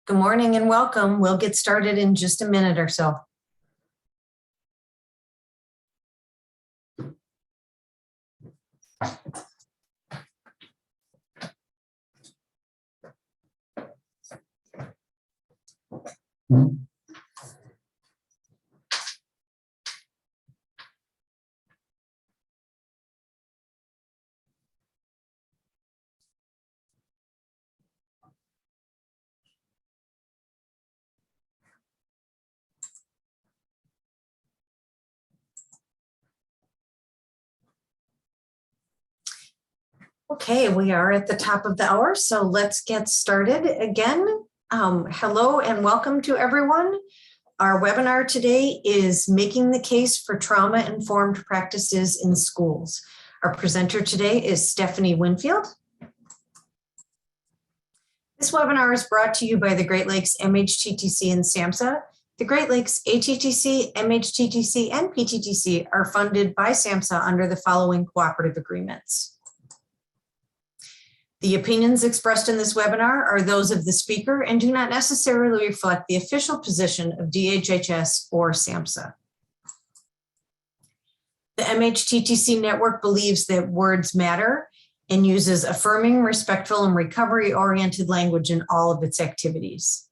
Good morning and welcome. We'll get started in just a minute or so. Okay, we are at the top of the hour, so let's get started again. Hello and welcome to everyone. Our webinar today is Making the Case for Trauma-Informed Practices in Schools. Our presenter today is Stefanie Winfield. This webinar is brought to you by the Great Lakes MHTTC and SAMHSA. The Great Lakes ATTC, MHTTC, and PTTC are funded by SAMHSA under the following cooperative agreements. The opinions expressed in this webinar are those of the speaker and do not necessarily reflect the official position of DHHS or SAMHSA. The MHTTC network believes that words matter and uses affirming, respectful, and recovery-oriented language in all of its activities.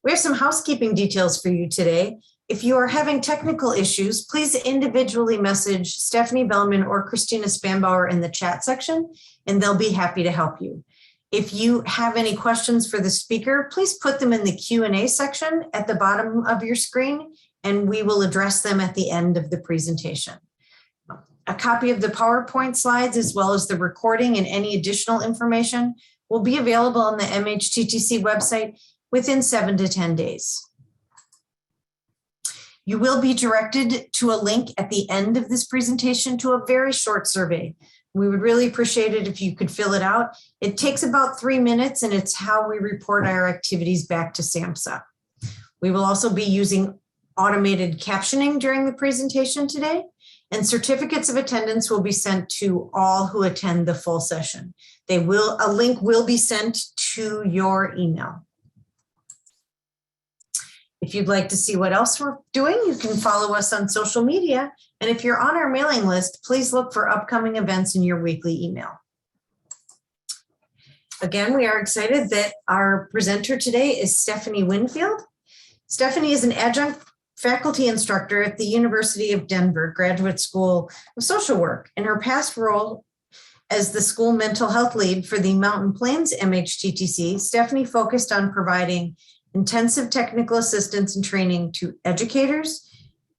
We have some housekeeping details for you today. If you are having technical issues, please individually message Stefanie Bellman or Christina Spanbauer in the chat section, and they'll be happy to help you. If you have any questions for the speaker, please put them in the Q&A section at the bottom of your screen, and we will address them at the end of the presentation. A copy of the PowerPoint slides, as well as the recording and any additional information, will be available on the MHTTC website within 7 to 10 days. You will be directed to a link at the end of this presentation to a very short survey. We would really appreciate it if you could fill it out. It takes about 3 minutes, and it's how we report our activities back to SAMHSA. We will also be using automated captioning during the presentation today, and certificates of attendance will be sent to all who attend the full session. A link will be sent to your email. If you'd like to see what else we're doing, you can follow us on social media. And if you're on our mailing list, please look for upcoming events in your weekly email. Again, we are excited that our presenter today is Stefanie Winfield. Stefanie is an adjunct faculty instructor at the University of Denver Graduate School of Social Work. In her past role as the school mental health lead for the Mountain Plains MHTTC, Stefanie focused on providing intensive technical assistance and training to educators,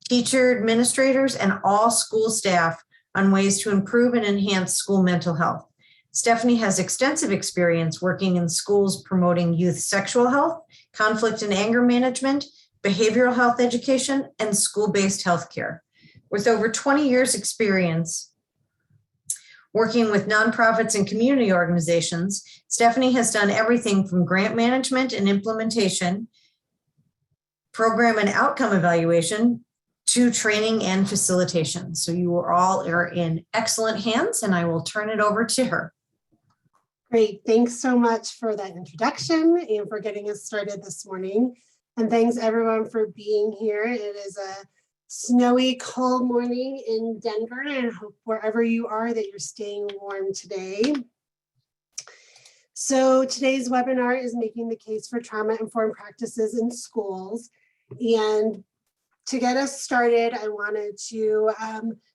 teacher administrators, and all school staff on ways to improve and enhance school mental health. Stefanie has extensive experience working in schools promoting youth sexual health, conflict and anger management, behavioral health education, and school-based healthcare. With over 20 years experience working with nonprofits and community organizations, Stefanie has done everything from grant management and implementation, program and outcome evaluation, to training and facilitation. So you all are in excellent hands, and I will turn it over to her. Great, thanks so much for that introduction and for getting us started this morning. And thanks everyone for being here. It is a snowy, cold morning in Denver, and I hope wherever you are that you're staying warm today. So today's webinar is Making the Case for Trauma-Informed Practices in Schools. And to get us started, I wanted to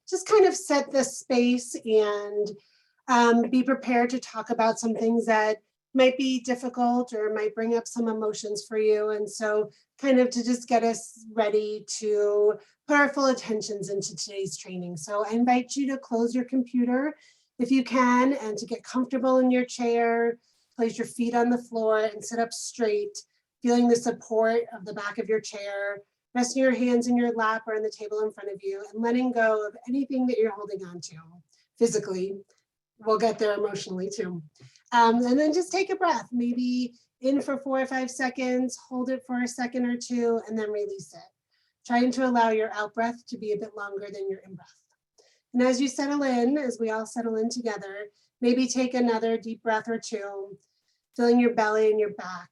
just kind of set the space and be prepared to talk about some things that might be difficult or might bring up some emotions for you. And so kind of to just get us ready to put our full attentions into today's training. So I invite you to close your computer if you can, and to get comfortable in your chair, place your feet on the floor and sit up straight, feeling the support of the back of your chair, resting your hands in your lap or on the table in front of you, and letting go of anything that you're holding on to physically. We'll get there emotionally too. And then just take a breath, maybe in for 4 or 5 seconds, hold it for a second or two, and then release it. Trying to allow your out breath to be a bit longer than your in breath. And as you settle in, as we all settle in together, maybe take another deep breath or two. feeling your belly and your back.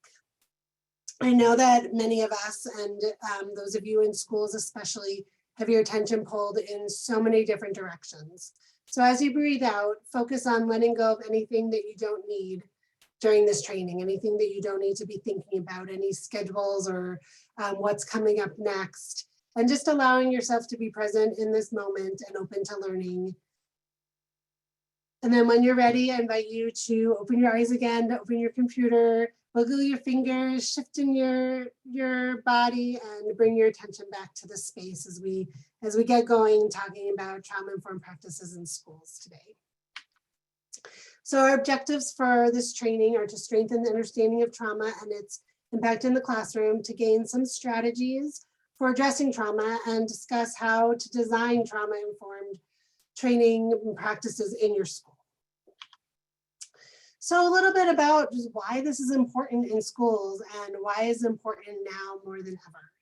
I know that many of us, and those of you in schools especially, have your attention pulled in so many different directions. So as you breathe out, focus on letting go of anything that you don't need during this training, anything that you don't need to be thinking about, any schedules or what's coming up next, and just allowing yourself to be present in this moment and open to learning. And then when you're ready, I invite you to open your eyes again, to open your computer, wiggle your fingers, shift in your body, and bring your attention back to the space as we get going, talking about trauma-informed practices in schools today. So our objectives for this training are to strengthen the understanding of trauma and its impact in the classroom, to gain some strategies for addressing trauma, and discuss how to design trauma-informed training practices in your school. So a little bit about just why this is important in schools and why it's important now more than ever.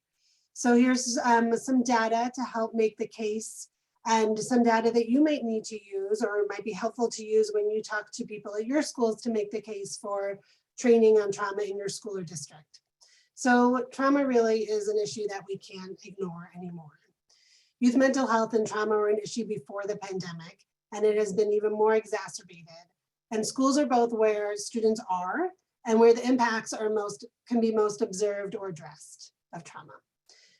So here's some data to help make the case, and some data that you might need to use or might be helpful to use when you talk to people at your schools to make the case for training on trauma in your school or district. So trauma really is an issue that we can't ignore anymore. Youth mental health and trauma were an issue before the pandemic, and it has been even more exacerbated. And schools are both where students are and where the impacts are can be most observed or addressed of trauma.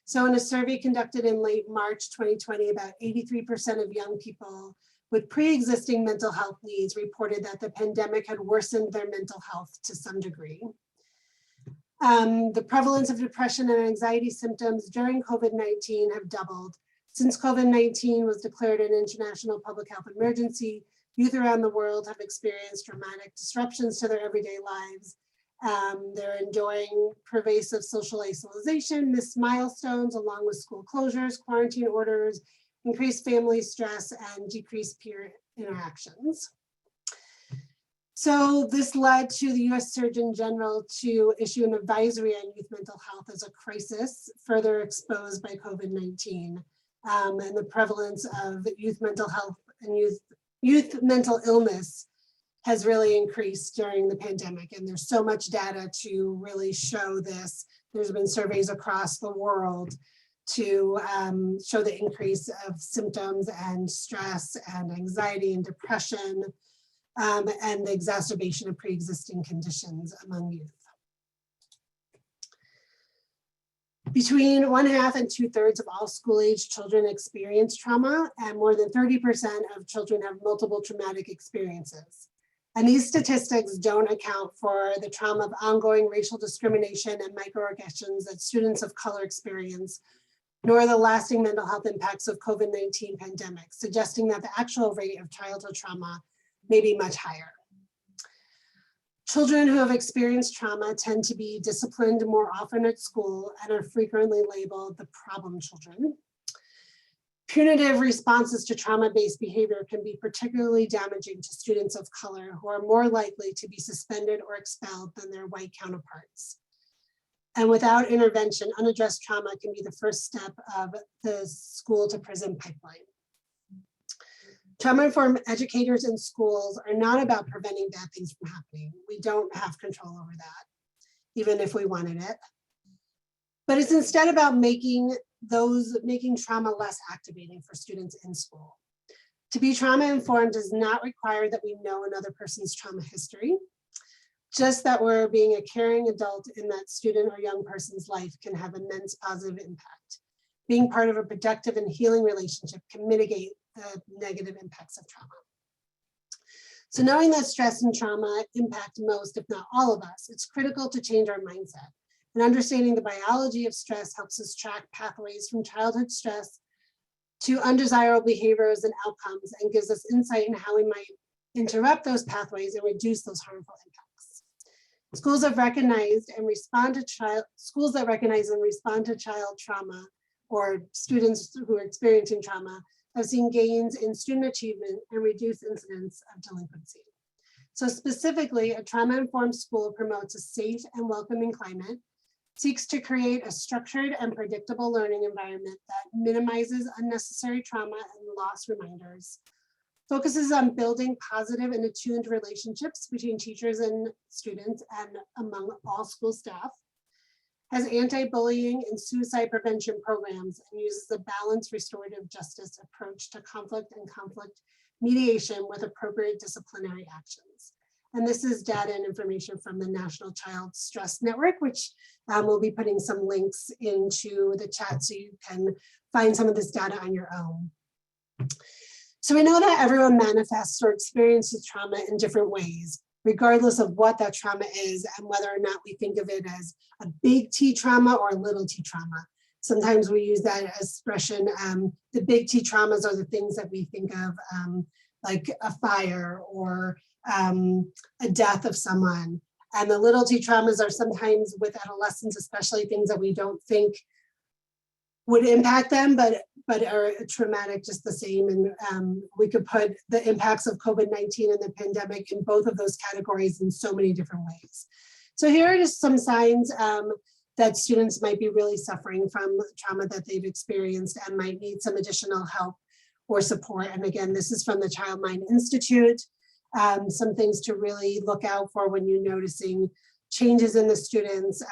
So in a survey conducted in late March 2020, about 83% of young people with pre-existing mental health needs reported that the pandemic had worsened their mental health to some degree. The prevalence of depression and anxiety symptoms during COVID-19 have doubled. Since COVID-19 was declared an international public health emergency, youth around the world have experienced dramatic disruptions to their everyday lives. They're enjoying pervasive social isolation, missed milestones, along with school closures, quarantine orders, increased family stress, and decreased peer interactions. So this led to the US Surgeon General to issue an advisory on youth mental health as a crisis, further exposed by COVID-19, and the prevalence of youth mental health and youth mental illness has really increased during the pandemic. And there's so much data to really show this. There's been surveys across the world to show the increase of symptoms and stress and anxiety and depression, and the exacerbation of pre-existing conditions among youth. Between 1/2 and 2/3 of all school-age children experience trauma, and more than 30% of children have multiple traumatic experiences. And these statistics don't account for the trauma of ongoing racial discrimination and microaggressions that students of color experience, nor the lasting mental health impacts of COVID-19 pandemic, suggesting that the actual rate of childhood trauma may be much higher. Children who have experienced trauma tend to be disciplined more often at school and are frequently labeled the problem children. Punitive responses to trauma-based behavior can be particularly damaging to students of color, who are more likely to be suspended or expelled than their white counterparts. And without intervention, unaddressed trauma can be the first step of the school to prison pipeline. Trauma-informed educators in schools are not about preventing bad things from happening. We don't have control over that, even if we wanted it. But it's instead about making trauma less activating for students in school. To be trauma-informed does not require that we know another person's trauma history, just that we're being a caring adult in that student or young person's life can have immense positive impact. Being part of a productive and healing relationship can mitigate the negative impacts of trauma. So knowing that stress and trauma impact most, if not all of us, it's critical to change our mindset. And understanding the biology of stress helps us track pathways from childhood stress to undesirable behaviors and outcomes, and gives us insight in how we might interrupt those pathways and reduce those harmful impacts. Schools that recognize and respond to child trauma, or students who are experiencing trauma, have seen gains in student achievement and reduced incidents of delinquency. So specifically, a trauma-informed school promotes a safe and welcoming climate, seeks to create a structured and predictable learning environment that minimizes unnecessary trauma and loss reminders, focuses on building positive and attuned relationships between teachers and students and among all school staff, has anti-bullying and suicide prevention programs, and uses a balanced restorative justice approach to conflict and conflict mediation with appropriate disciplinary actions. And this is data and information from the National Child Stress Network, which we'll be putting some links into the chat so you can find some of this data on your own. So we know that everyone manifests or experiences trauma in different ways, regardless of what that trauma is and whether or not we think of it as a big T trauma or a little t trauma. Sometimes we use that expression, the big T traumas are the things that we think of, like a fire or a death of someone. And the little t traumas are sometimes with adolescents, especially things that we don't think would impact them, but are traumatic just the same. And we could put the impacts of COVID-19 and the pandemic in both of those categories in so many different ways. So here are just some signs that students might be really suffering from trauma that they've experienced and might need some additional help or support. And again, this is from the Child Mind Institute. Some things to really look out for when you're noticing changes in the students,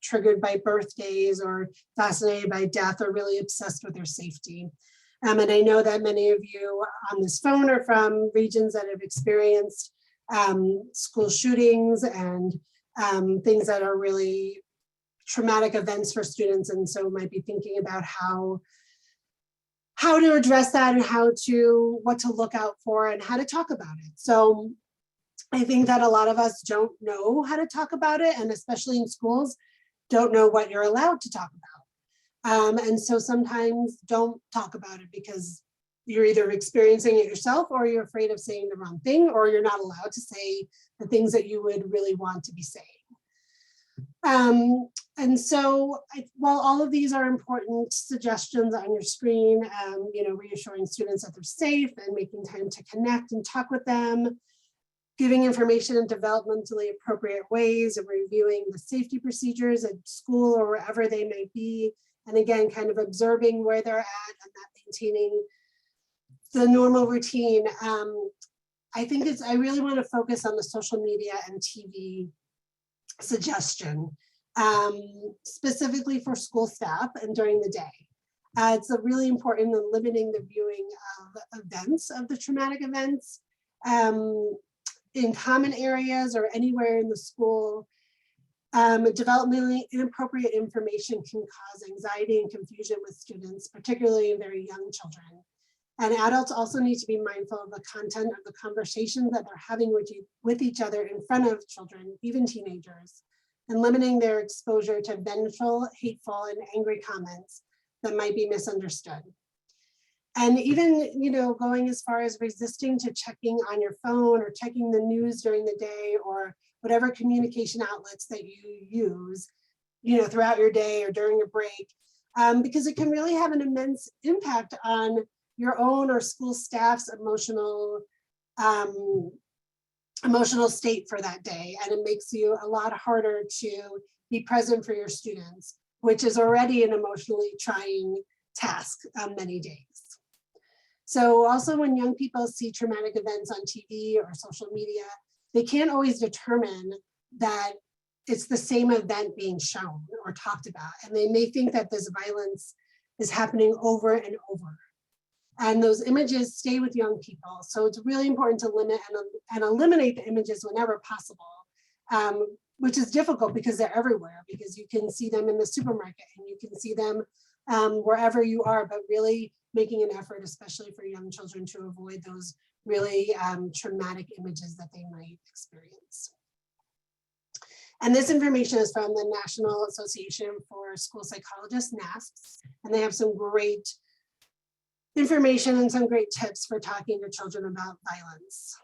triggered by birthdays or fascinated by death or really obsessed with their safety. And I know that many of you on this phone are from regions that have experienced school shootings and things that are really traumatic events for students, and so might be thinking about how to address that and what to look out for and how to talk about it. So I think that a lot of us don't know how to talk about it, and especially in schools, don't know what you're allowed to talk about. And so sometimes don't talk about it because you're either experiencing it yourself or you're afraid of saying the wrong thing, or you're not allowed to say the things that you would really want to be saying. And so while all of these are important suggestions on your screen, reassuring students that they're safe and making time to connect and talk with them, giving information in developmentally appropriate ways, of reviewing the safety procedures at school or wherever they may be, and again, kind of observing where they're at and not maintaining the normal routine. I really want to focus on the social media and TV suggestion, specifically for school staff and during the day. It's really important in limiting the viewing of events, of the traumatic events, in common areas or anywhere in the school. Developmentally inappropriate information can cause anxiety and confusion with students, particularly in very young children. And adults also need to be mindful of the content of the conversations that they're having with each other in front of children, even teenagers, and limiting their exposure to vengeful, hateful, and angry comments that might be misunderstood. And even, going as far as resisting to checking on your phone or checking the news during the day or whatever communication outlets that you use, throughout your day or during a break, because it can really have an immense impact on your own or school staff's emotional state for that day. And it makes you a lot harder to be present for your students, which is already an emotionally trying task on many days. So also when young people see traumatic events on TV or social media, they can't always determine that it's the same event being shown or talked about. And they may think that this violence is happening over and over. And those images stay with young people. So it's really important to limit and eliminate the images whenever possible, which is difficult because they're everywhere, because you can see them in the supermarket and you can see them wherever you are, but really making an effort, especially for young children, to avoid those really traumatic images that they might experience. And this information is from the National Association for School Psychologists, NASPS, and they have some great information and some great tips for talking to children about violence.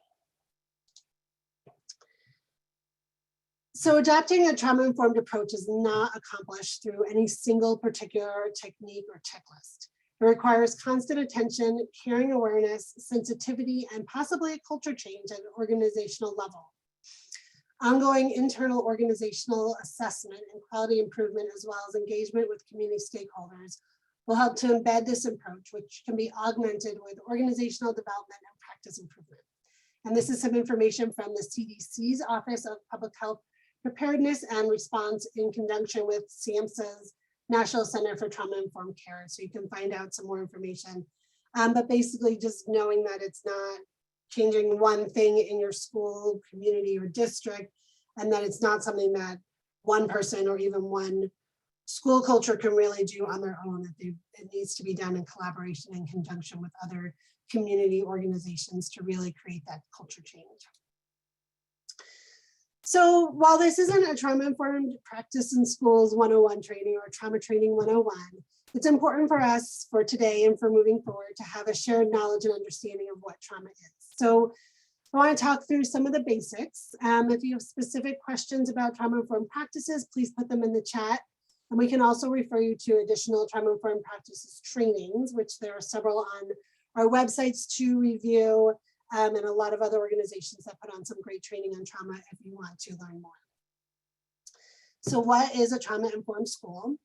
So adopting a trauma-informed approach is not accomplished through any single particular technique or checklist. It requires constant attention, caring awareness, sensitivity, and possibly a culture change at an organizational level. Ongoing internal organizational assessment and quality improvement, as well as engagement with community stakeholders, will help to embed this approach, which can be augmented with organizational development and practice improvement. And this is some information from the CDC's Office of Public Health Preparedness and Response in conjunction with SAMHSA's National Center for Trauma-Informed Care. So you can find out some more information. But basically just knowing that it's not changing one thing in your school, community, or district, and that it's not something that one person or even one school culture can really do on their own, that it needs to be done in collaboration in conjunction with other community organizations to really create that culture change. So while this isn't a trauma-informed practice in schools 101 training or trauma training 101, it's important for us for today and for moving forward to have a shared knowledge and understanding of what trauma is. So I want to talk through some of the basics. If you have specific questions about trauma-informed practices, please put them in the chat. And we can also refer you to additional trauma-informed practices trainings, which there are several on our websites to review, and a lot of other organizations that put on some great training on trauma if you want to learn more. So what is a trauma-informed school?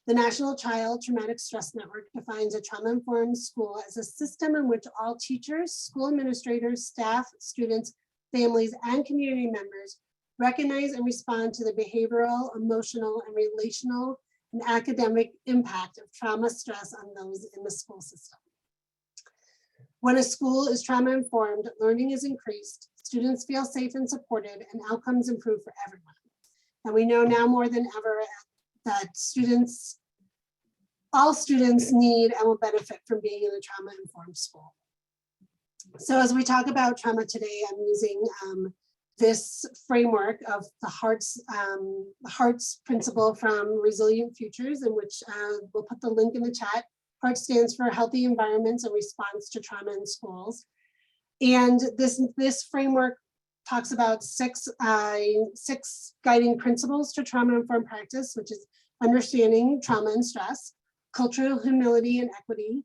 The National Child Traumatic Stress Network defines a trauma-informed school as a system in which all teachers, school administrators, staff, students, families, and community members recognize and respond to the behavioral, emotional, and relational and academic impact of trauma stress on those in the school system. When a school is trauma-informed, learning is increased, students feel safe and supported, and outcomes improve for everyone. And we know now more than ever that all students need and will benefit from being in a trauma-informed school. So as we talk about trauma today, I'm using this framework of the HEARTS principle from Resilient Futures, in which we'll put the link in the chat. HEART stands for Healthy Environments and Response to Trauma in Schools. And this framework talks about six guiding principles to trauma-informed practice, which is understanding trauma and stress, cultural humility and equity,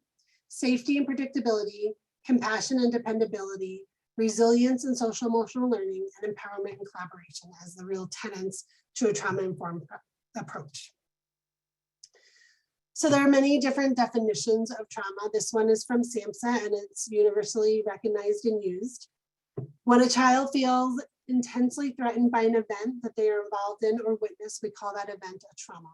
safety and predictability, compassion and dependability, resilience and social emotional learning, and empowerment and collaboration as the real tenets to a trauma-informed approach. So there are many different definitions of trauma. This one is from SAMHSA and it's universally recognized and used. When a child feels intensely threatened by an event that they are involved in or witness, we call that event a trauma.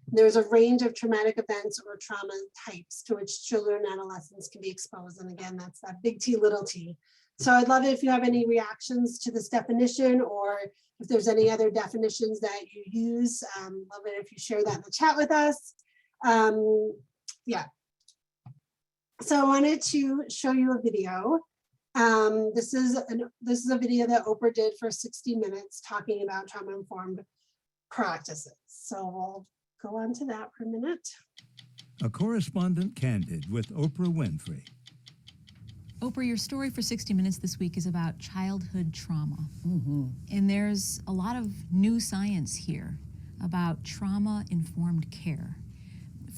There's a range of traumatic events or trauma types to which children and adolescents can be exposed. And again, that's that big T, little t. So I'd love it if you have any reactions to this definition, or if there's any other definitions that you use. Love it if you share that in the chat with us. Yeah. So I wanted to show you a video. This is a video that Oprah did for 60 minutes talking about trauma-informed practices. So we'll go on to that for a minute. A correspondent candid with Oprah Winfrey. Oprah, your story for 60 Minutes this week is about childhood trauma. And there's a lot of new science here about trauma-informed care.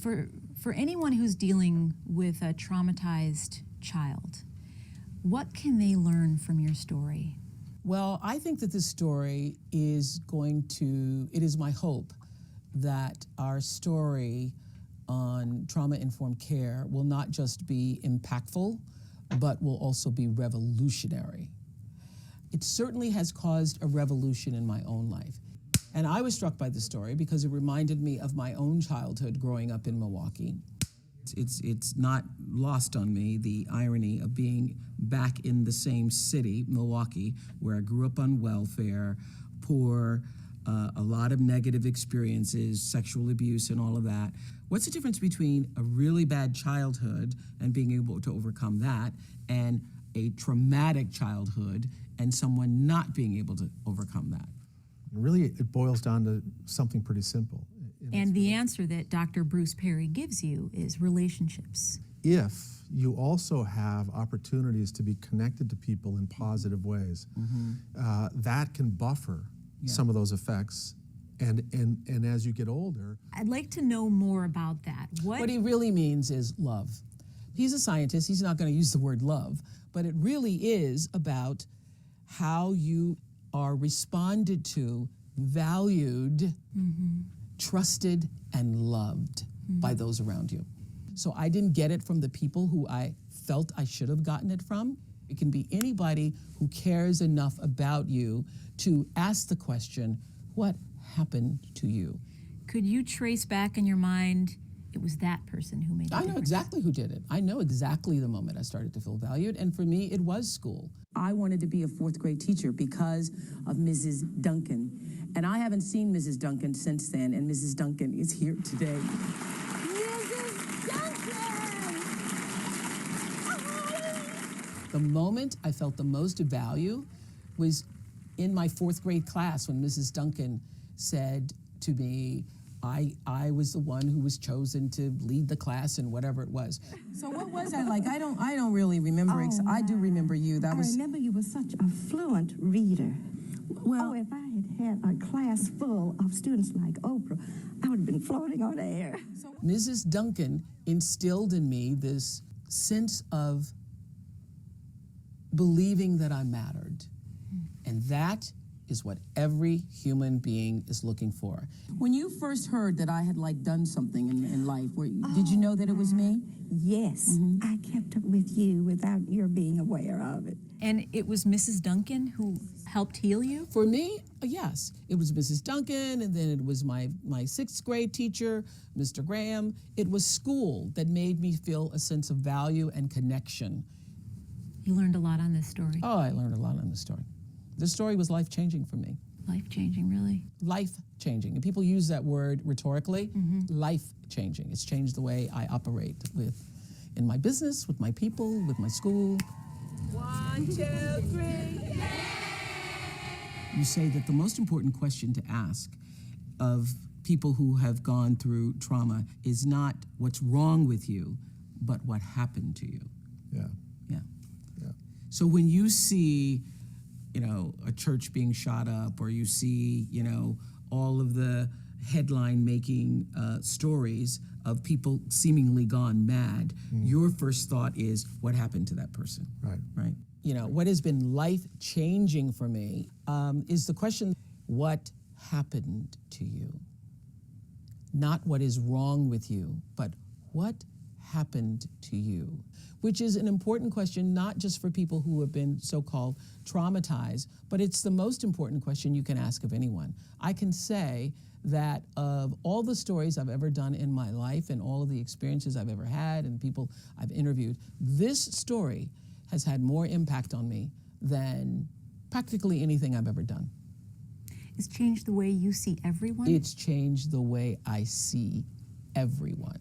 For anyone who's dealing with a traumatized child, what can they learn from your story? Well, I think that this story is it is my hope that our story on trauma-informed care will not just be impactful, but will also be revolutionary. It certainly has caused a revolution in my own life. And I was struck by the story because it reminded me of my own childhood growing up in Milwaukee. It's not lost on me, the irony of being back in the same city, Milwaukee, where I grew up on welfare, poor, a lot of negative experiences, sexual abuse and all of that. What's the difference between a really bad childhood and being able to overcome that, and a traumatic childhood and someone not being able to overcome that? Really, it boils down to something pretty simple. And the answer that Dr. Bruce Perry gives you is relationships. If you also have opportunities to be connected to people in positive ways, that can buffer some of those effects. And as you get older. I'd like to know more about that. What he really means is love. He's a scientist, he's not going to use the word love, but it really is about how you are responded to, valued, trusted, and loved by those around you. So I didn't get it from the people who I felt I should have gotten it from. It can be anybody who cares enough about you to ask the question, what happened to you? Could you trace back in your mind, it was that person who made the I know difference? exactly who did it. I know exactly the moment I started to feel valued, and for me, it was school. I wanted to be a fourth grade teacher because of Mrs. Duncan. And I haven't seen Mrs. Duncan since then, and Mrs. Duncan is here today. Mrs. Duncan! The moment I felt the most value was in my fourth grade class when Mrs. Duncan said to me, I was the one who was chosen to lead the class and whatever it was. So what was that like? I don't really remember. I do remember you. I remember you were such a fluent reader. Well, If I had a class full of students like Oprah, I would have been floating on air. Mrs. Duncan instilled in me this sense of believing that I mattered. And that is what every human being is looking for. when you first heard that I had done something in life, did you know that it was me? Yes, I kept up with you without your being aware of it. And it was Mrs. Duncan who helped heal you? For me, yes. It was Mrs. Duncan, and then it was my sixth grade teacher, Mr. Graham. It was school that made me feel a sense of value and connection. You learned a lot on this story. Oh, I learned a lot on this story. This story was life-changing for me. Life-changing, really. Life-changing. And people use that word rhetorically. Life-changing. It's changed the way I operate in my business, with my people, with my school. 1, 2, 3. You say that the most important question to ask of people who have gone through trauma is not what's wrong with you, but what happened to you. Yeah. Yeah. Yeah. So when you see, a church being shot up, or you see, all of the headline-making stories of people seemingly gone mad, your first thought is, what happened to that person? Right. Right. What has been life-changing for me is the question, what happened to you? Not what is wrong with you, but what happened to you? Which is an important question, not just for people who have been so-called traumatized, but it's the most important question you can ask of anyone. I can say that of all the stories I've ever done in my life and all of the experiences I've ever had and people I've interviewed, this story has had more impact on me than practically anything I've ever done. It's changed the way you see everyone? It's changed the way I see everyone.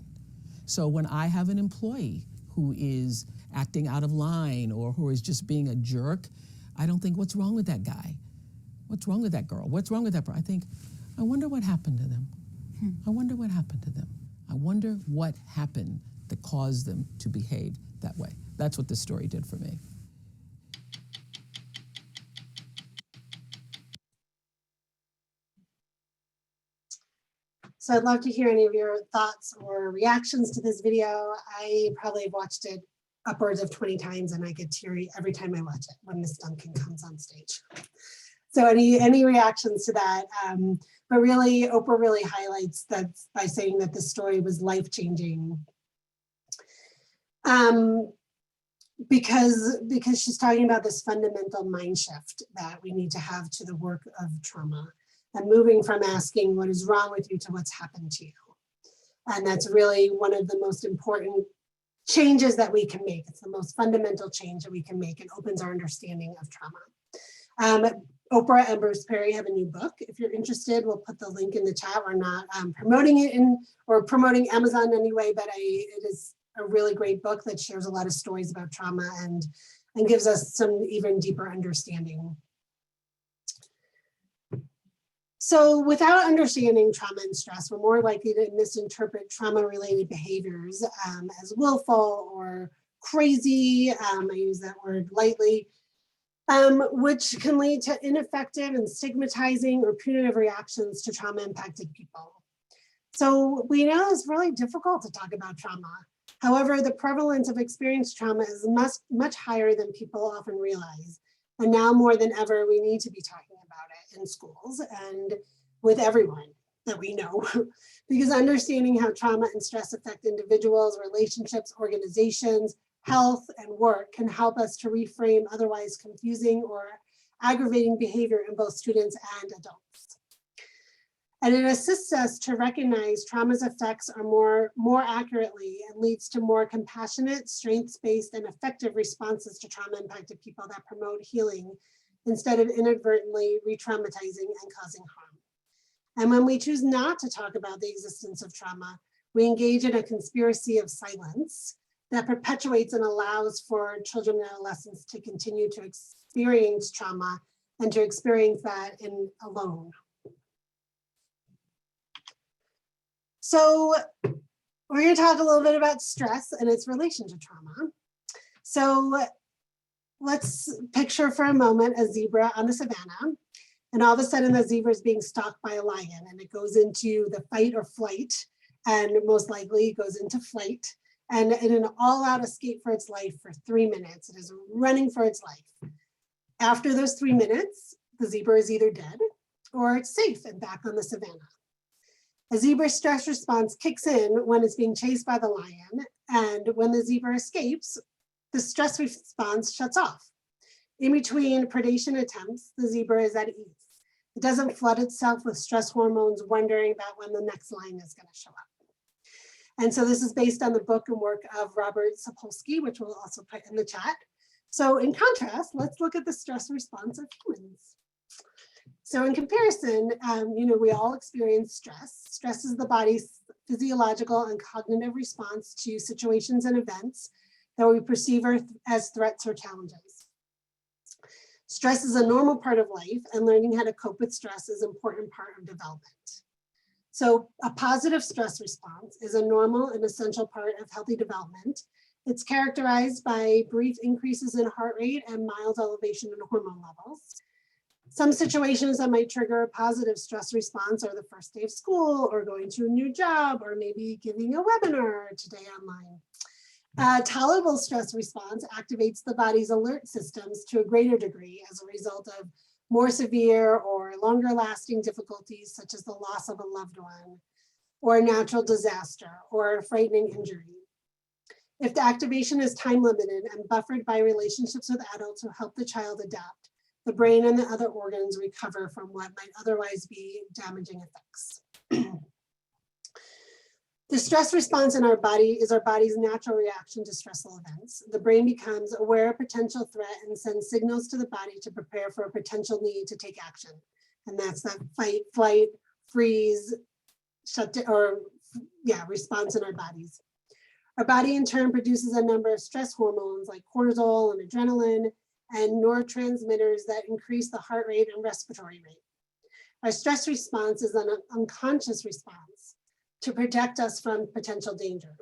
So when I have an employee who is acting out of line or who is just being a jerk, I don't think, what's wrong with that guy? What's wrong with that girl? What's wrong with that person? I think, I wonder what happened to them. I wonder what happened to them. I wonder what happened that caused them to behave that way. That's what this story did for me. So I'd love to hear any of your thoughts or reactions to this video. I probably have watched it upwards of 20 times and I get teary every time I watch it when Miss Duncan comes on stage. So any reactions to that? But really, Oprah really highlights that by saying that the story was life-changing. Because she's talking about this fundamental mind shift that we need to have to the work of trauma, and moving from asking what is wrong with you to what's happened to you. And that's really one of the most important changes that we can make. It's the most fundamental change that we can make and opens our understanding of trauma. Oprah and Bruce Perry have a new book. If you're interested, we'll put the link in the chat. We're not promoting it or promoting Amazon anyway, but it is a really great book that shares a lot of stories about trauma and gives us some even deeper understanding. So without understanding trauma and stress, we're more likely to misinterpret trauma-related behaviors as willful or crazy. I use that word lightly, which can lead to ineffective and stigmatizing or punitive reactions to trauma-impacted people. So we know it's really difficult to talk about trauma. However, the prevalence of experienced trauma is much higher than people often realize. And now more than ever, we need to be talking about it in schools and with everyone that we know, because understanding how trauma and stress affect individuals, relationships, organizations, health, and work can help us to reframe otherwise confusing or aggravating behavior in both students and adults. And it assists us to recognize trauma's effects are more accurately and leads to more compassionate, strengths-based, and effective responses to trauma-impacted people that promote healing instead of inadvertently re-traumatizing and causing harm. And when we choose not to talk about the existence of trauma, we engage in a conspiracy of silence that perpetuates and allows for children and adolescents to continue to experience trauma and to experience that alone. So we're going to talk a little bit about stress and its relation to trauma. So let's picture for a moment a zebra on the savannah, and all of a sudden the zebra is being stalked by a lion, and it goes into the fight or flight, and most likely goes into flight, and in an all-out escape for its life for 3 minutes. It is running for its life. After those 3 minutes, the zebra is either dead or it's safe and back on the savannah. A zebra's stress response kicks in when it's being chased by the lion, and when the zebra escapes, the stress response shuts off. In between predation attempts, the zebra is at ease. It doesn't flood itself with stress hormones wondering about when the next lion is going to show up. And so this is based on the book and work of Robert Sapolsky, which we'll also put in the chat. So in contrast, let's look at the stress response of humans. So in comparison, we all experience stress. Stress is the body's physiological and cognitive response to situations and events that we perceive as threats or challenges. Stress is a normal part of life, and learning how to cope with stress is an important part of development. So a positive stress response is a normal and essential part of healthy development. It's characterized by brief increases in heart rate and mild elevation in hormone levels. Some situations that might trigger a positive stress response are the first day of school, or going to a new job, or maybe giving a webinar today online. Tolerable stress response activates the body's alert systems to a greater degree as a result of more severe or longer lasting difficulties, such as the loss of a loved one, or a natural disaster, or a frightening injury. If the activation is time limited and buffered by relationships with adults who help the child adapt, the brain and the other organs recover from what might otherwise be damaging effects. The stress response in our body is our body's natural reaction to stressful events. The brain becomes aware of potential threat and sends signals to the body to prepare for a potential need to take action. And that's that fight, flight, freeze, response in our bodies. Our body in turn produces a number of stress hormones like cortisol and adrenaline, and neurotransmitters that increase the heart rate and respiratory rate. Our stress response is an unconscious response to protect us from potential danger.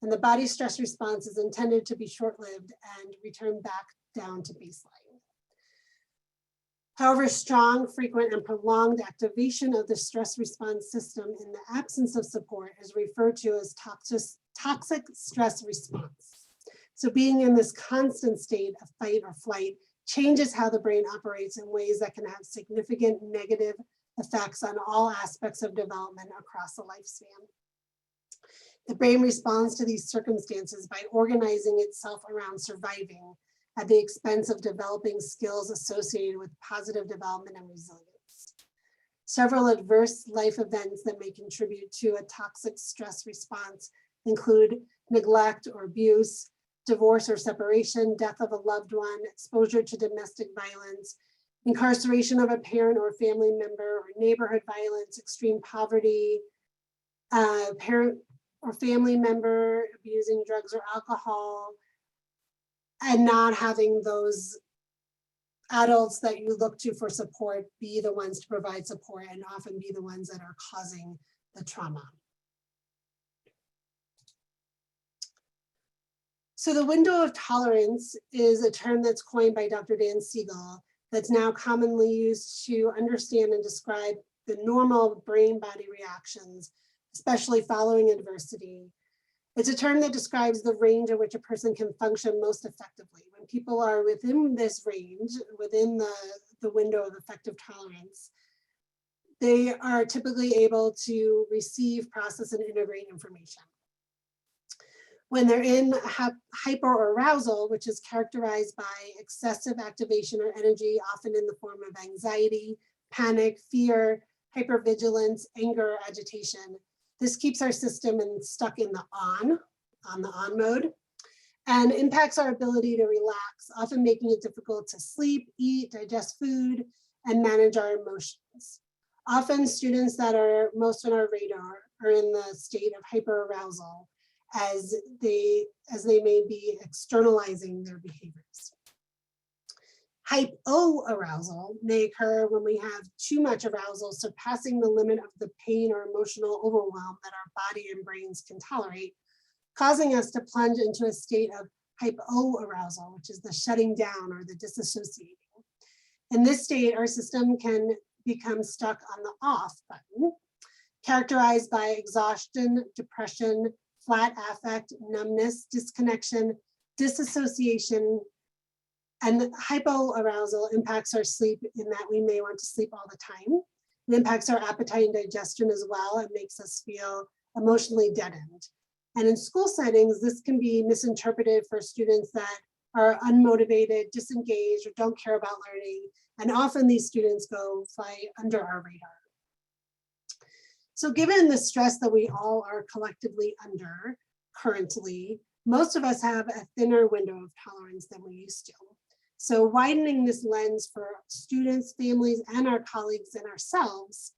And the body's stress response is intended to be short-lived and return back down to baseline. However, strong, frequent, and prolonged activation of the stress response system in the absence of support is referred to as toxic stress response. So being in this constant state of fight or flight changes how the brain operates in ways that can have significant negative effects on all aspects of development across the lifespan. The brain responds to these circumstances by organizing itself around surviving at the expense of developing skills associated with positive development and resilience. Several adverse life events that may contribute to a toxic stress response include neglect or abuse, divorce or separation, death of a loved one, exposure to domestic violence, incarceration of a parent or family member, or neighborhood violence, extreme poverty, parent or family member abusing drugs or alcohol, and not having those adults that you look to for support be the ones to provide support and often be the ones that are causing the trauma. So the window of tolerance is a term that's coined by Dr. Dan Siegel that's now commonly used to understand and describe the normal brain-body reactions, especially following adversity. It's a term that describes the range at which a person can function most effectively. When people are within this range, within the window of effective tolerance, they are typically able to receive, process, and integrate information. When they're in hyperarousal, which is characterized by excessive activation or energy, often in the form of anxiety, panic, fear, hypervigilance, anger, agitation. This keeps our system stuck in the on mode, and impacts our ability to relax, often making it difficult to sleep, eat, digest food, and manage our emotions. Often students that are most on our radar are in the state of hyperarousal as they may be externalizing their behaviors. Hypoarousal may occur when we have too much arousal, surpassing the limit of the pain or emotional overwhelm that our body and brains can tolerate, causing us to plunge into a state of hypoarousal, which is the shutting down or the disassociating. In this state, our system can become stuck on the off button, characterized by exhaustion, depression, flat affect, numbness, disconnection, disassociation, and hypoarousal impacts our sleep in that we may want to sleep all the time. It impacts our appetite and digestion as well. It makes us feel emotionally deadened. And in school settings, this can be misinterpreted for students that are unmotivated, disengaged, or don't care about learning. And often these students fly under our radar. So given the stress that we all are collectively under currently, most of us have a thinner window of tolerance than we used to. So widening this lens for students, families, and our colleagues and ourselves,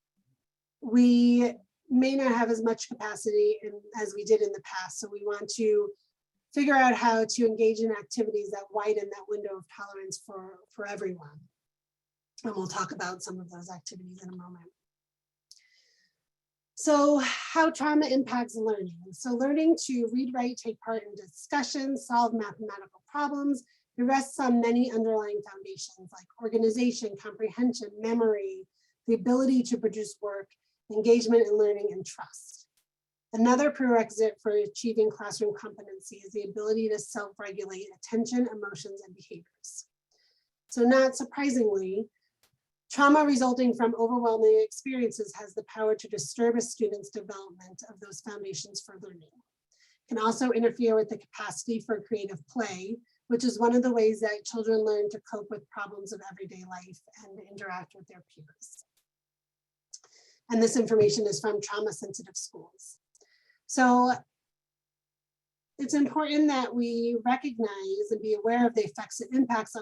we may not have as much capacity as we did in the past. So we want to figure out how to engage in activities that widen that window of tolerance for everyone. And we'll talk about some of those activities in a moment. So how trauma impacts learning. So learning to read, write, take part in discussions, solve mathematical problems, it rests on many underlying foundations like organization, comprehension, memory, the ability to produce work, engagement in learning, and trust. Another prerequisite for achieving classroom competency is the ability to self-regulate attention, emotions, and behaviors. So not surprisingly, trauma resulting from overwhelming experiences has the power to disturb a student's development of those foundations for learning. It can also interfere with the capacity for creative play, which is one of the ways that children learn to cope with problems of everyday life and interact with their peers. And this information is from trauma-sensitive schools. So it's important that we recognize and be aware of the effects and impacts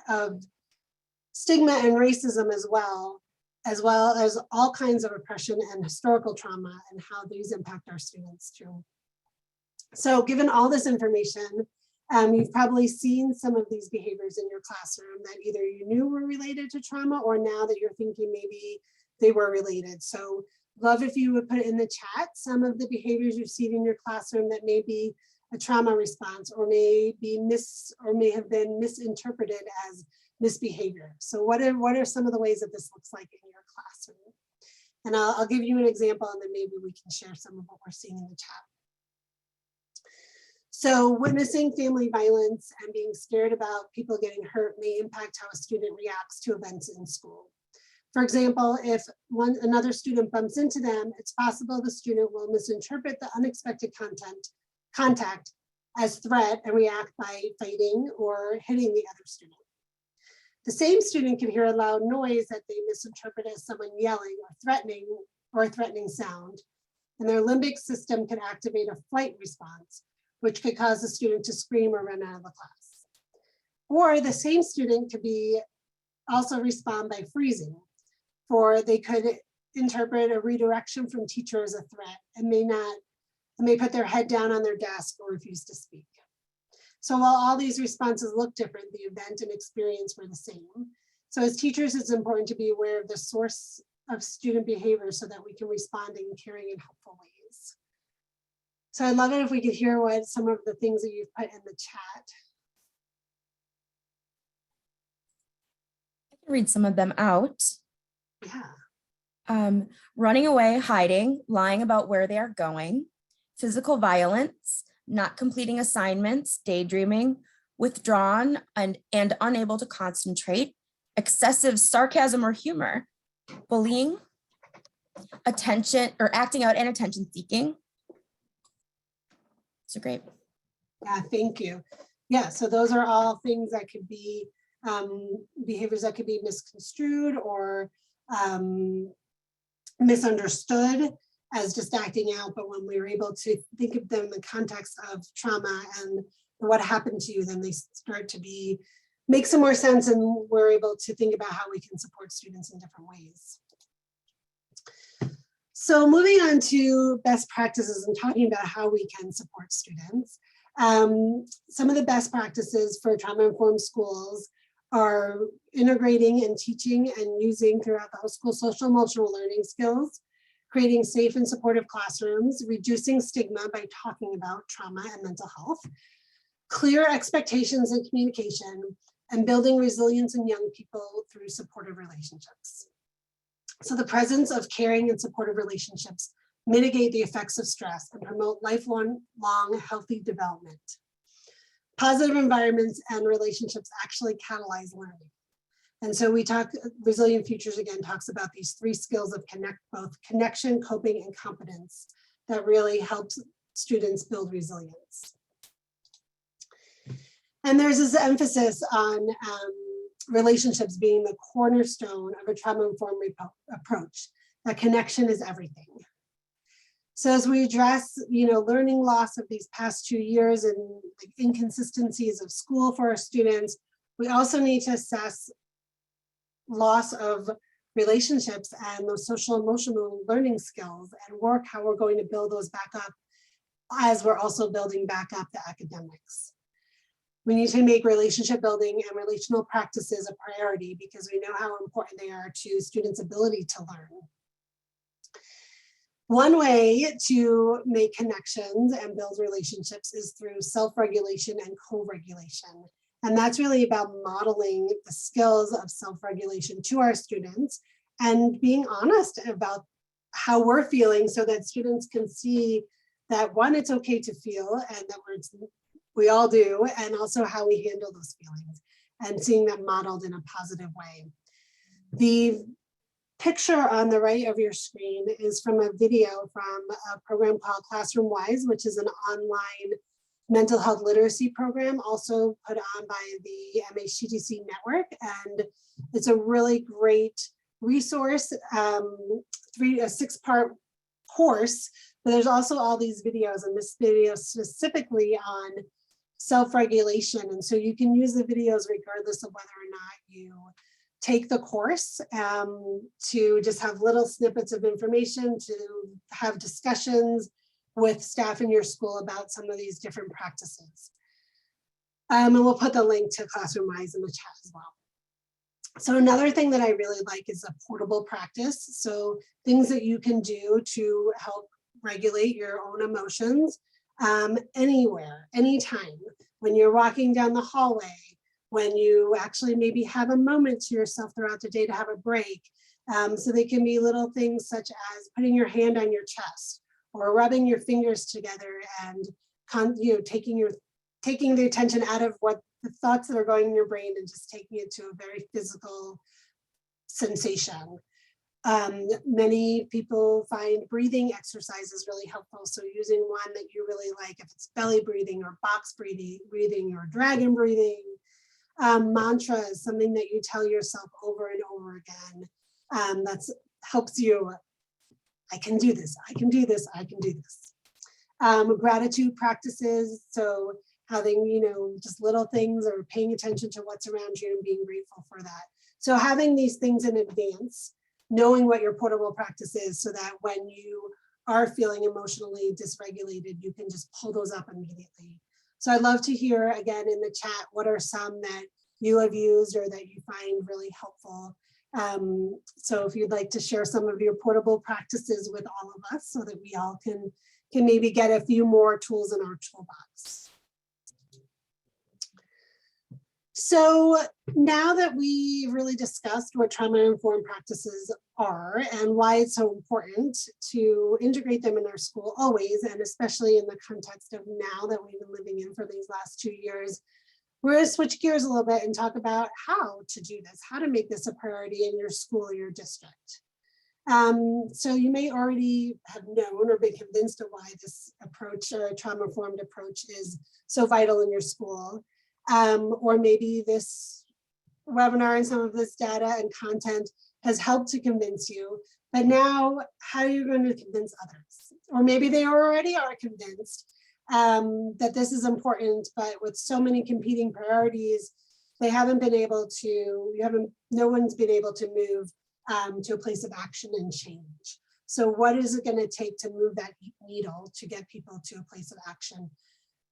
of stigma and racism as well as all kinds of oppression and historical trauma and how these impact our students too. So given all this information, you've probably seen some of these behaviors in your classroom that either you knew were related to trauma or now that you're thinking maybe they were related. So love if you would put in the chat some of the behaviors you've seen in your classroom that may be a trauma response or may have been misinterpreted as misbehavior. So what are some of the ways that this looks like in your classroom? And I'll give you an example and then maybe we can share some of what we're seeing in the chat. So witnessing family violence and being scared about people getting hurt may impact how a student reacts to events in school. For example, if another student bumps into them, it's possible the student will misinterpret the unexpected contact as threat and react by fighting or hitting the other student. The same student can hear a loud noise that they misinterpret as someone yelling or a threatening sound, and their limbic system can activate a flight response, which could cause the student to scream or run out of the class. Or the same student could also respond by freezing, for they could interpret a redirection from teacher as a threat and may put their head down on their desk or refuse to speak. So while all these responses look different, the event and experience were the same. So as teachers, it's important to be aware of the source of student behavior so that we can respond in caring and helpful ways. So I'd love it if we could hear what some of the things that you've put in the chat. I can read some of them out. Yeah. Running away, hiding, lying about where they are going, physical violence, not completing assignments, daydreaming, withdrawn and unable to concentrate, excessive sarcasm or humor, bullying, attention or acting out and attention seeking, So great. Yeah, thank you. Yeah, so those are all things that could be behaviors that could be misconstrued or misunderstood as just acting out. But when we were able to think of them in the context of trauma and what happened to you, then they start to make some more sense, and we're able to think about how we can support students in different ways. So moving on to best practices and talking about how we can support students. Some of the best practices for trauma-informed schools are integrating and teaching and using throughout the whole school social emotional learning skills, creating safe and supportive classrooms, reducing stigma by talking about trauma and mental health, clear expectations and communication, and building resilience in young people through supportive relationships. So the presence of caring and supportive relationships mitigate the effects of stress and promote lifelong healthy development. Positive environments and relationships actually catalyze learning. And so we talk, Resilient Futures again talks about these 3 skills of both connection, coping, and competence that really helps students build resilience. And there's this emphasis on relationships being the cornerstone of a trauma-informed approach, that connection is everything. So as we address, learning loss of these past 2 years and inconsistencies of school for our students, we also need to assess loss of relationships and those social emotional learning skills and work how we're going to build those back up as we're also building back up the academics. We need to make relationship building and relational practices a priority because we know how important they are to students' ability to learn. One way to make connections and build relationships is through self-regulation and co-regulation. And that's really about modeling the skills of self-regulation to our students and being honest about how we're feeling so that students can see that, one, it's okay to feel, and that we all do, and also how we handle those feelings and seeing them modeled in a positive way. The picture on the right of your screen is from a video from a program called Classroom Wise, which is an online mental health literacy program also put on by the MHTTC network. And it's a really great resource, a 6-part course, but there's also all these videos, and this video specifically on self-regulation. And so you can use the videos regardless of whether or not you take the course, to just have little snippets of information, to have discussions with staff in your school about some of these different practices. And we'll put the link to Classroom Wise in the chat as well. So another thing that I really like is a portable practice. So things that you can do to help regulate your own emotions anywhere, anytime, when you're walking down the hallway, when you actually maybe have a moment to yourself throughout the day to have a break. So they can be little things such as putting your hand on your chest or rubbing your fingers together and taking the attention out of what the thoughts that are going in your brain and just taking it to a very physical sensation. Many people find breathing exercises really helpful. So using one that you really like, if it's belly breathing or box breathing or dragon breathing. Mantra is something that you tell yourself over and over again. That helps you. I can do this. I can do this. I can do this. Gratitude practices. So having, just little things or paying attention to what's around you and being grateful for that. So having these things in advance, knowing what your portable practice is so that when you are feeling emotionally dysregulated, you can just pull those up immediately. So I'd love to hear again in the chat, what are some that you have used or that you find really helpful? So if you'd like to share some of your portable practices with all of us so that we all can maybe get a few more tools in our toolbox. So now that we really discussed what trauma-informed practices are and why it's so important to integrate them in our school always, and especially in the context of now that we've been living in for these last 2 years, we're going to switch gears a little bit and talk about how to do this, how to make this a priority in your school or your district. So you may already have known or been convinced of why this approach, or a trauma-informed approach, is so vital in your school. Or maybe this webinar and some of this data and content has helped to convince you, but now how are you going to convince others? Or maybe they already are convinced that this is important, but with so many competing priorities, they haven't been able to, no one's been able to move to a place of action and change. So what is it going to take to move that needle to get people to a place of action,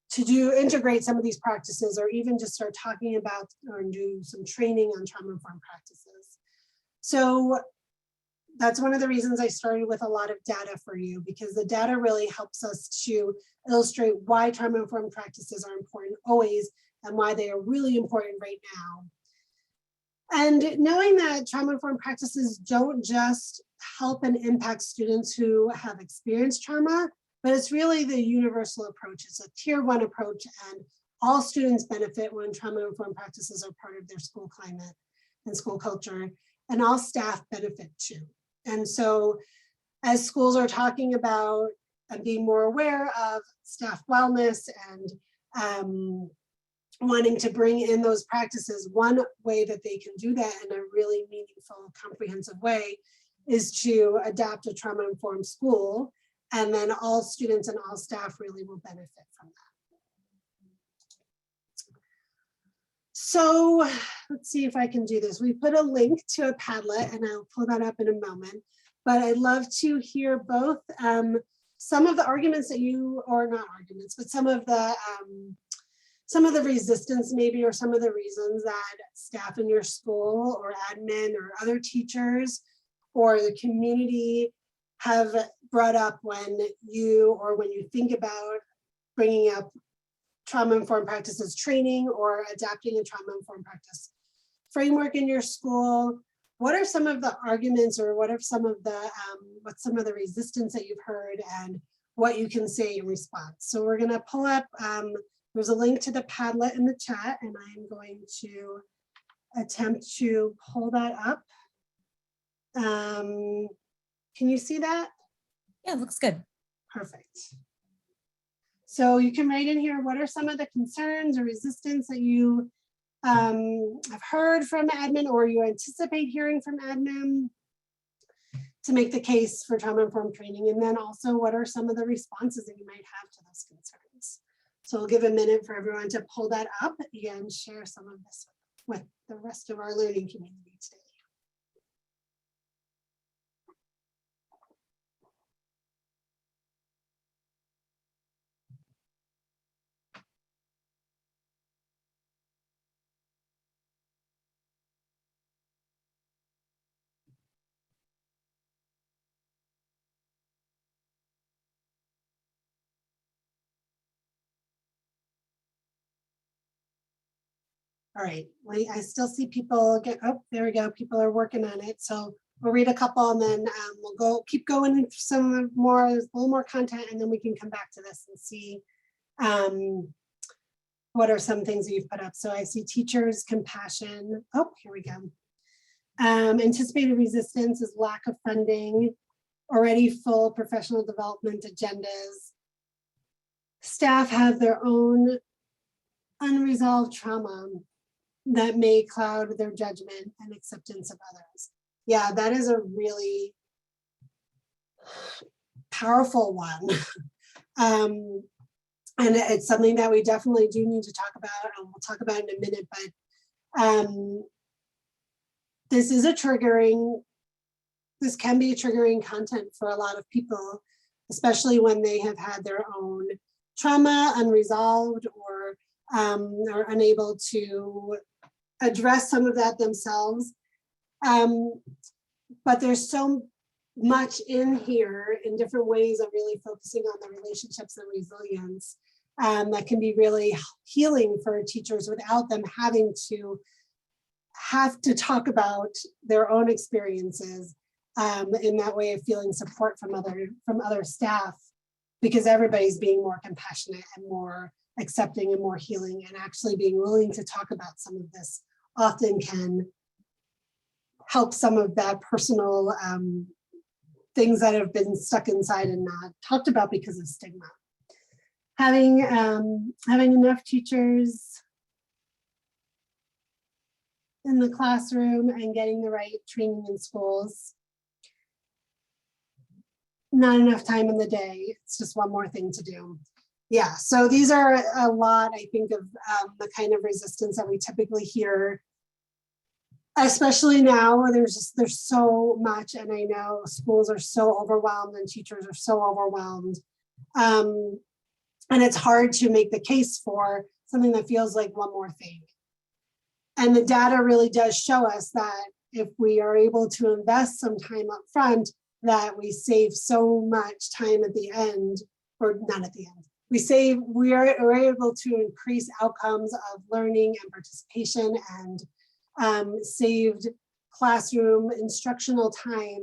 to integrate some of these practices, or even just start talking about or do some training on trauma-informed practices? So that's one of the reasons I started with a lot of data for you, because the data really helps us to illustrate why trauma-informed practices are important always and why they are really important right now. And knowing that trauma-informed practices don't just help and impact students who have experienced trauma, but it's really the universal approach. It's a tier 1 approach, and all students benefit when trauma-informed practices are part of their school climate and school culture, and all staff benefit too. And so as schools are talking about and being more aware of staff wellness and wanting to bring in those practices, one way that they can do that in a really meaningful, comprehensive way is to adapt a trauma-informed school, and then all students and all staff really will benefit from that. So let's see if I can do this. We put a link to a Padlet, and I'll pull that up in a moment, but I'd love to hear both some of the arguments that you, or not arguments, but some of the resistance maybe, or some of the reasons that staff in your school or admin or other teachers or the community have brought up when you think about bringing up trauma-informed practices training or adapting a trauma-informed practice framework in your school. What are some of the arguments, or what are some of the what's some of the resistance that you've heard, and what you can say in response? So we're going to pull up. There's a link to the Padlet in the chat, and I'm going to attempt to pull that up. Can you see that? Yeah, it looks good. Perfect. So you can write in here, what are some of the concerns or resistance that you have heard from admin, or you anticipate hearing from admin to make the case for trauma-informed training? And then also, what are some of the responses that you might have to those concerns? So we'll give a minute for everyone to pull that up and share some of this with the rest of our learning community today. All right, I still see people get, oh, there we go. People are working on it. So we'll read a couple, and then we'll keep going into some more, a little more content, and then we can come back to this and see what are some things that you've put up. So I see teachers, compassion. Oh, here we go. Anticipated resistance is lack of funding, already full professional development agendas. Staff have their own unresolved trauma that may cloud their judgment and acceptance of others. Yeah, that is a really powerful one. And it's something that we definitely do need to talk about, and we'll talk about in a minute, but this can be a triggering content for a lot of people, especially when they have had their own trauma unresolved, or are unable to address some of that themselves. But there's so much in here in different ways of really focusing on the relationships and resilience that can be really healing for teachers without them having to talk about their own experiences in that way of feeling support from other staff, because everybody's being more compassionate and more accepting and more healing, and actually being willing to talk about some of this often can help some of that personal things that have been stuck inside and not talked about because of stigma. Having enough teachers in the classroom and getting the right training in schools. Not enough time in the day. It's just one more thing to do. Yeah, so these are a lot, I think, of the kind of resistance that we typically hear, especially now where there's so much, and I know schools are so overwhelmed and teachers are so overwhelmed. And it's hard to make the case for something that feels like one more thing. And the data really does show us that if we are able to invest some time up front, that we save so much time at the end, or not at the end. We are able to increase outcomes of learning and participation and saved classroom instructional time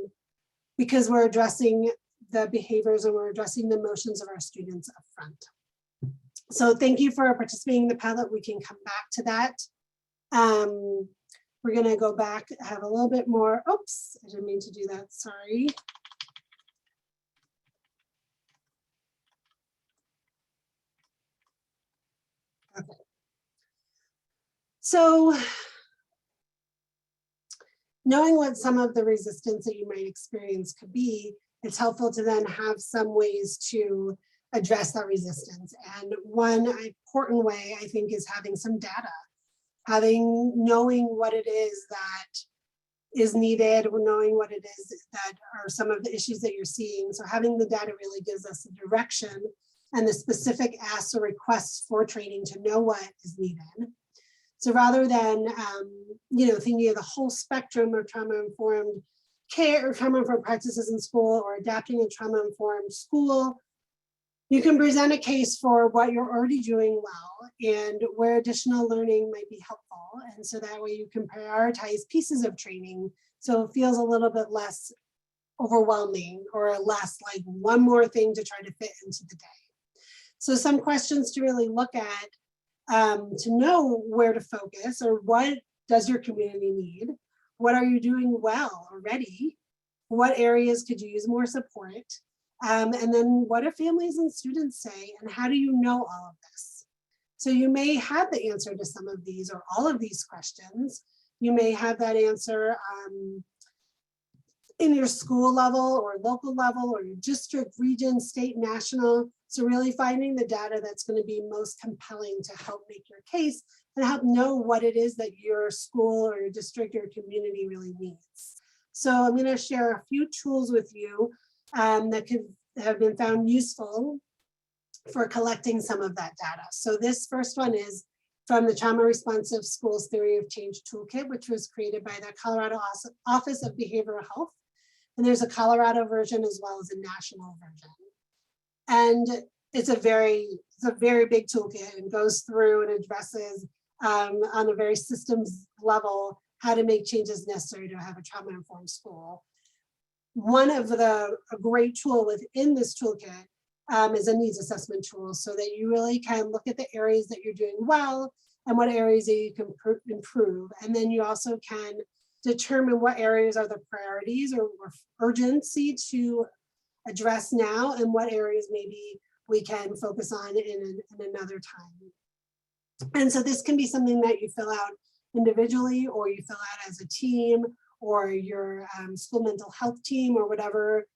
because we're addressing the behaviors and we're addressing the emotions of our students up front. So thank you for participating in the pilot. We can come back to that. We're gonna go back, have a little bit more, oops, I didn't mean to do that, sorry. Okay. So knowing what some of the resistance that you might experience could be, it's helpful to then have some ways to address that resistance. And one important way, I think, is having some data. Knowing what it is that is needed, or knowing what it is that are some of the issues that you're seeing. So having the data really gives us a direction and the specific asks or requests for training to know what is needed. So rather than thinking of the whole spectrum of trauma-informed care or trauma-informed practices in school, or adapting a trauma-informed school, you can present a case for what you're already doing well and where additional learning might be helpful. And so that way you can prioritize pieces of training so it feels a little bit less overwhelming or less like one more thing to try to fit into the day. So some questions to really look at to know where to focus, or what does your community need? What are you doing well already? What areas could you use more support? And then what do families and students say, and how do you know all of this? So you may have the answer to some of these or all of these questions. You may have that answer in your school level or local level or your district, region, state, national. So really finding the data that's going to be most compelling to help make your case and help know what it is that your school or your district or community really needs. So I'm going to share a few tools with you that could have been found useful for collecting some of that data. So this first one is from the Trauma Responsive Schools Theory of Change Toolkit, which was created by the Colorado Office of Behavioral Health. And there's a Colorado version as well as a national version. And it's a very big toolkit and goes through and addresses on a very systems level how to make changes necessary to have a trauma-informed school. One of a great tool within this toolkit is a needs assessment tool, so that you really can look at the areas that you're doing well and what areas that you can improve. And then you also can determine what areas are the priorities or urgency to address now, and what areas maybe we can focus on in another time. And so this can be something that you fill out individually, or you fill out as a team, or your school mental health team, or whatever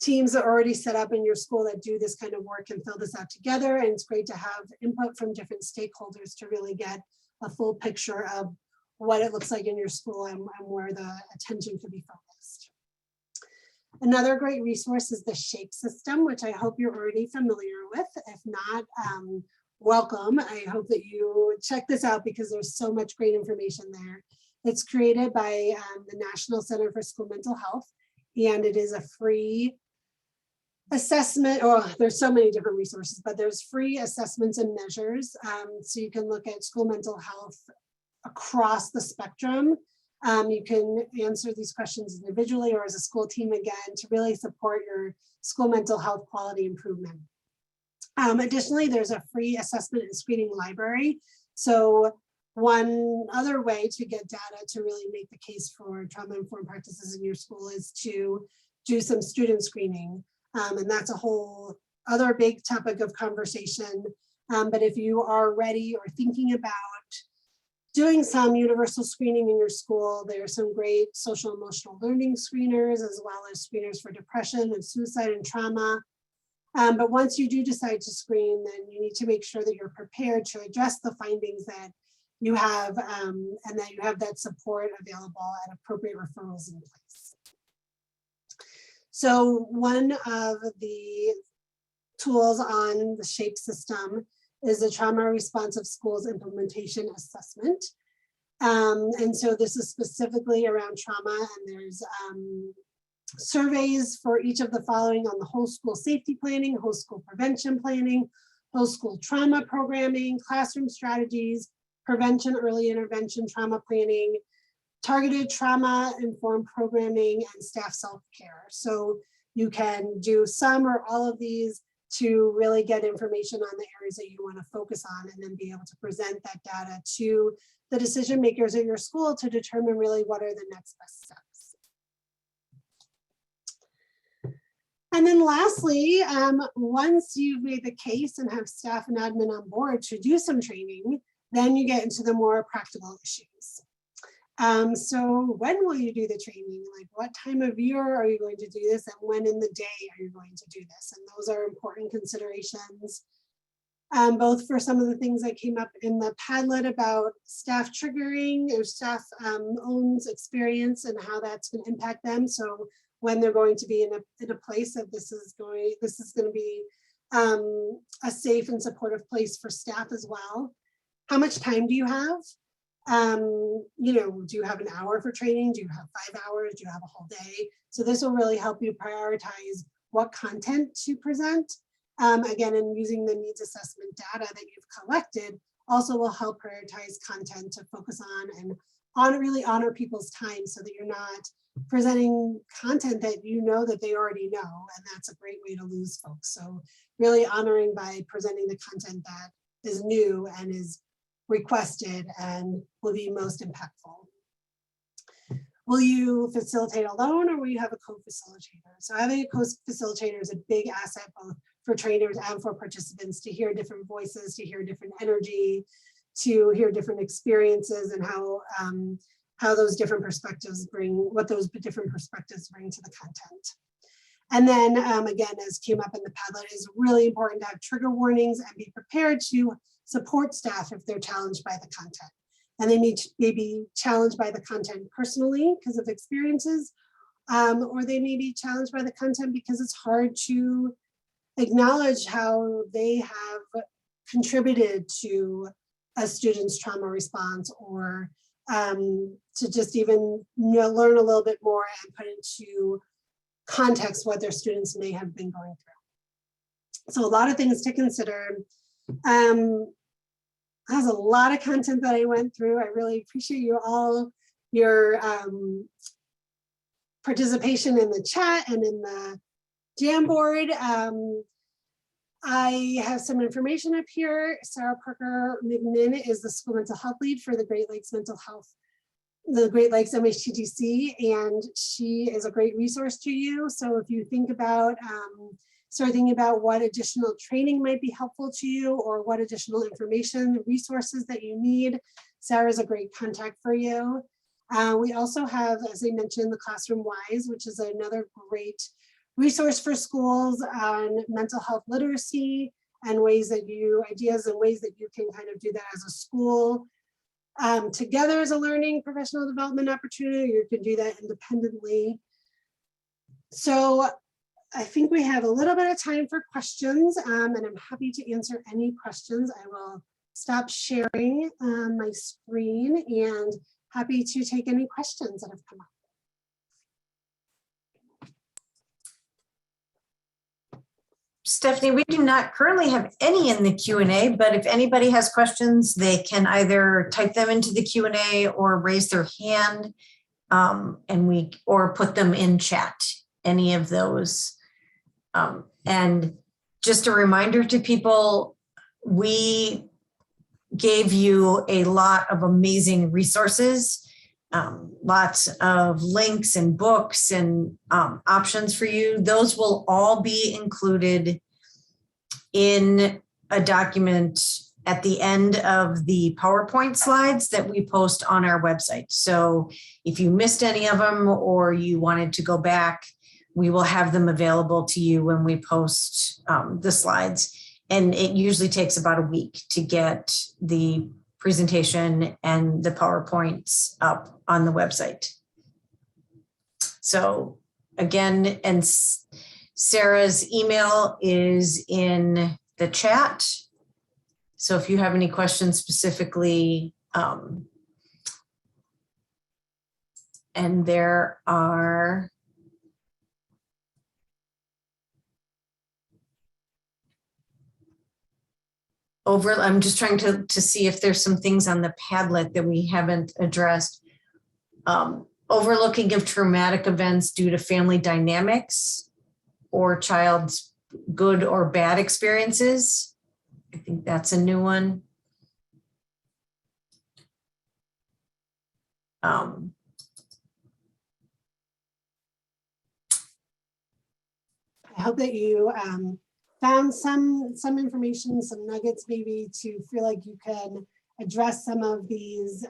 teams are already set up in your school that do this kind of work and fill this out together. And it's great to have input from different stakeholders to really get a full picture of what it looks like in your school and where the attention could be focused. Another great resource is the SHAPE system, which I hope you're already familiar with. If not, welcome. I hope that you check this out because there's so much great information there. It's created by the National Center for School Mental Health, and it is a free assessment, or there's so many different resources, but there's free assessments and measures. So you can look at school mental health across the spectrum. You can answer these questions individually or as a school team, again, to really support your school mental health quality improvement. Additionally, there's a free assessment and screening library. So one other way to get data to really make the case for trauma-informed practices in your school is to do some student screening. And that's a whole other big topic of conversation. But if you are ready or thinking about doing some universal screening in your school, there are some great social emotional learning screeners, as well as screeners for depression and suicide and trauma. But once you do decide to screen, then you need to make sure that you're prepared to address the findings that you have, and that you have that support available and appropriate referrals in place. So one of the tools on the SHAPE system is the Trauma Responsive Schools Implementation Assessment. And so this is specifically around trauma, and there's surveys for each of the following on the whole school safety planning, whole school prevention planning, whole school trauma programming, classroom strategies, prevention, early intervention, trauma planning, targeted trauma-informed programming, and staff self-care. So you can do some or all of these to really get information on the areas that you want to focus on, and then be able to present that data to the decision makers at your school to determine really what are the next best steps. And then lastly, once you've made the case and have staff and admin on board to do some training, then you get into the more practical issues. So when will you do the training? Like, what time of year are you going to do this, and when in the day are you going to do this? And those are important considerations, both for some of the things that came up in the Padlet about staff triggering or staff owns experience and how that's going to impact them. So when they're going to be in a place that this is going to be a safe and supportive place for staff as well. How much time do you have? You know, do you have an hour for training? Do you have 5 hours? Do you have a whole day? So this will really help you prioritize what content to present. Again, and using the needs assessment data that you've collected also will help prioritize content to focus on and really honor people's time, so that you're not presenting content that you know that they already know, and that's a great way to lose folks. So really honoring by presenting the content that is new and is requested and will be most impactful. Will you facilitate alone, or will you have a co-facilitator? So having a co-facilitator is a big asset, both for trainers and for participants, to hear different voices, to hear different energy, to hear different experiences, and how those different perspectives bring, what those different perspectives bring to the content. And then again, as came up in the Padlet, it is really important to have trigger warnings and be prepared to support staff if they're challenged by the content. And they may be challenged by the content personally because of experiences, or they may be challenged by the content because it's hard to acknowledge how they have contributed to a student's trauma response, or to just even learn a little bit more and put into context what their students may have been going through. So a lot of things to consider. Has a lot of content that I went through. I really appreciate you all, your participation in the chat and in the Jamboard. I have some information up here. Sarah Parker McMinn is the school mental health lead for the Great Lakes Mental Health, the Great Lakes MHTTC, and she is a great resource to you. So if you think about, start thinking about what additional training might be helpful to you, or what additional information, resources that you need, Sarah is a great contact for you. We also have, as I mentioned, the Classroom Wise, which is another great resource for schools on mental health literacy and ideas and ways that you can kind of do that as a school. Together as a learning professional development opportunity, you can do that independently. So I think we have a little bit of time for questions, and I'm happy to answer any questions. I will stop sharing my screen and happy to take any questions that have come up. Stefanie, we do not currently have any in the Q&A, but if anybody has questions, they can either type them into the Q&A or raise their hand, or put them in chat, any of those. And just a reminder to people, we gave you a lot of amazing resources, lots of links and books and options for you. Those will all be included in a document at the end of the PowerPoint slides that we post on our website. So if you missed any of them or you wanted to go back, we will have them available to you when we post the slides. And it usually takes about a week to get the presentation and the PowerPoints up on the website. So again, and Sarah's email is in the chat. So if you have any questions specifically, and there are I'm just trying to see if there's some things on the Padlet that we haven't addressed. Overlooking of traumatic events due to family dynamics or child's good or bad experiences. I think that's a new one. I hope that you found some information, some nuggets maybe to feel like you can address some of these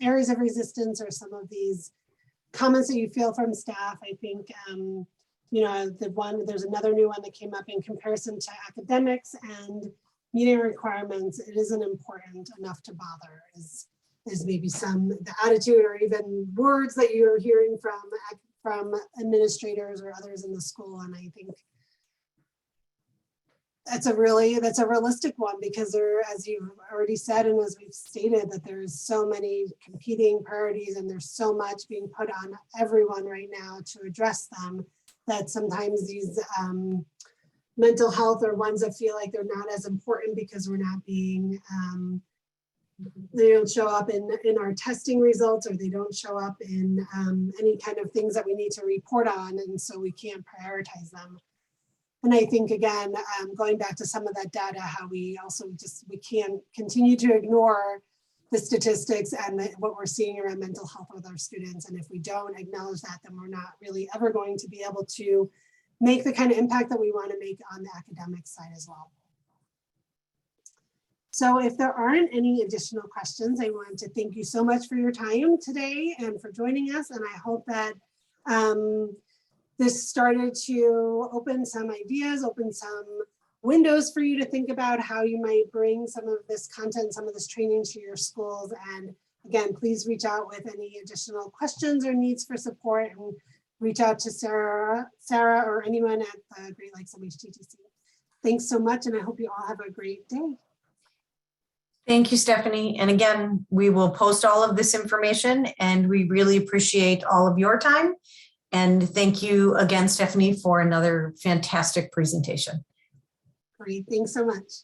areas of resistance or some of these comments that you feel from staff. I think, you know, there's another new one that came up in comparison to academics and meeting requirements. It isn't important enough to bother is maybe the attitude or even words that you're hearing from administrators or others in the school. And I think that's a realistic one, because there, as you've already said, and as we've stated, that there's so many competing priorities and there's so much being put on everyone right now to address them, that sometimes these mental health are ones that feel like they're not as important because we're not being, they don't show up in our testing results, or they don't show up in any kind of things that we need to report on, and so we can't prioritize them. And I think, again, going back to some of that data, how we also we can't continue to ignore the statistics and what we're seeing around mental health with our students. And if we don't acknowledge that, then we're not really ever going to be able to make the kind of impact that we want to make on the academic side as well. So if there aren't any additional questions, I want to thank you so much for your time today and for joining us. And I hope that this started to open some ideas, open some windows for you to think about how you might bring some of this content, some of this training to your schools. And again, please reach out with any additional questions or needs for support, and reach out to Sarah or anyone at the Great Lakes MHTTC. Thanks so much, and I hope you all have a great day. Thank you, Stephanie. And again, we will post all of this information, and we really appreciate all of your time. And thank you again, Stephanie, for another fantastic presentation. Great, thanks so much.